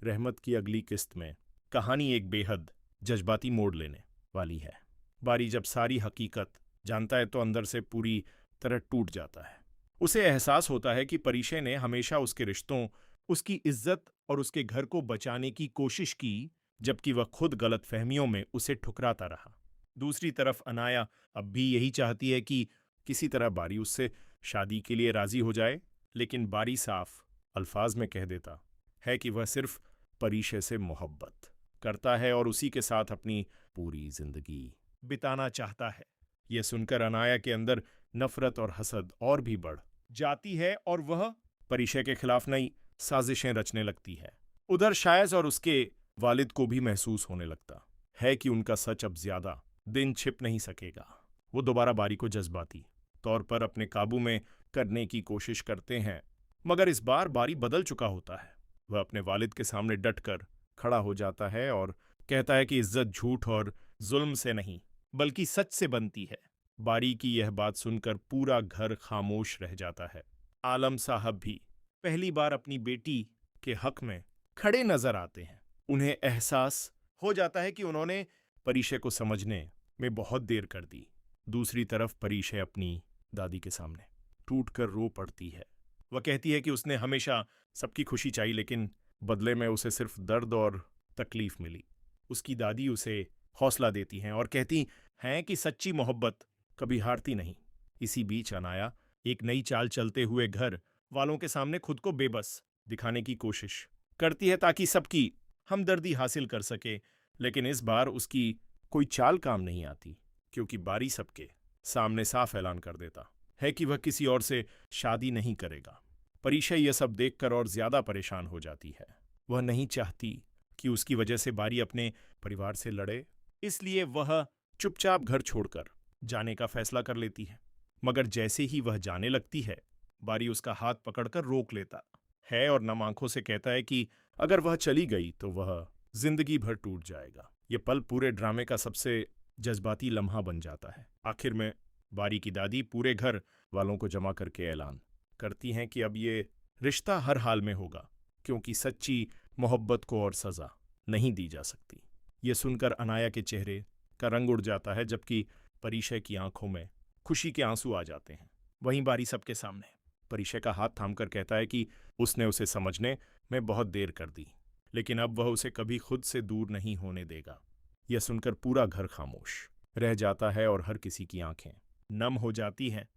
रहमत की अगली किस्त में कहानी एक बेहद जज्बाती मोड़ लेने वाली है। बारी जब सारी हकीकत जानता है तो अंदर से पूरी तरह टूट जाता है। उसे एहसास होता है कि परिशय ने हमेशा उसके रिश्तों, उसकी इज्जत और उसके घर को बचाने की कोशिश की, जबकि वह खुद गलतफहमियों में उसे ठुकराता रहा। दूसरी तरफ अनाया अब भी यही चाहती है कि किसी तरह बारी उससे शादी के लिए राजी हो जाए, लेकिन बारी साफ अल्फाज में कह देता है कि वह सिर्फ परिशय से मोहब्बत करता है और उसी के साथ अपनी पूरी जिंदगी बिताना चाहता है। यह सुनकर अनाया के अंदर नफरत और हसद और भी बढ़ जाती है और वह परिशय के खिलाफ नई साजिशें रचने लगती है। उधर शायज और उसके वालिद को भी महसूस होने लगता है कि उनका सच अब ज्यादा दिन छिप नहीं सकेगा। वो दोबारा बारी को जज्बाती तौर पर अपने काबू में करने की कोशिश करते हैं, मगर इस बार बारी बदल चुका होता है। वह अपने वालिद के सामने डटकर खड़ा हो जाता है और कहता है कि इज्जत झूठ और जुल्म से नहीं बल्कि सच से बनती है। बारी की यह बात सुनकर पूरा घर खामोश रह जाता है। आलम साहब भी पहली बार अपनी बेटी के हक में खड़े नजर आते हैं। उन्हें एहसास हो जाता है कि उन्होंने परिशय को समझने में बहुत देर कर दी। दूसरी तरफ परिशय अपनी दादी के सामने टूटकर रो पड़ती है। वह कहती है कि उसने हमेशा सबकी खुशी चाही, लेकिन बदले में उसे सिर्फ दर्द और तकलीफ मिली। उसकी दादी उसे हौसला देती हैं और कहती हैं कि सच्ची मोहब्बत कभी हारती नहीं। इसी बीच अनाया एक नई चाल चलते हुए घर वालों के सामने खुद को बेबस दिखाने की कोशिश करती है ताकि सबकी हमदर्दी हासिल कर सके, लेकिन इस बार उसकी कोई चाल काम नहीं आती, क्योंकि बारी सबके सामने साफ ऐलान कर देता है कि वह किसी और से शादी नहीं करेगा। परिशय यह सब देखकर और ज्यादा परेशान हो जाती है। वह नहीं चाहती कि उसकी वजह से बारी अपने परिवार से लड़े, इसलिए वह चुपचाप घर छोड़कर जाने का फैसला कर लेती है। मगर जैसे ही वह जाने लगती है, बारी उसका हाथ पकड़कर रोक लेता है और नम आंखों से कहता है कि अगर वह चली गई तो वह जिंदगी भर टूट जाएगा। यह पल पूरे ड्रामे का सबसे जज्बाती लम्हा बन जाता है। आखिर में बारी की दादी पूरे घर वालों को जमा करके ऐलान करती हैं कि अब ये रिश्ता हर हाल में होगा, क्योंकि सच्ची मोहब्बत को और सजा नहीं दी जा सकती। ये सुनकर अनाया के चेहरे का रंग उड़ जाता है, जबकि परिशय की आंखों में खुशी के आंसू आ जाते हैं। वहीं बारी सबके सामने परिशय का हाथ थामकर कहता है कि उसने उसे समझने में बहुत देर कर दी, लेकिन अब वह उसे कभी खुद से दूर नहीं होने देगा। यह सुनकर पूरा घर खामोश रह जाता है और हर किसी की आंखें नम हो जाती हैं।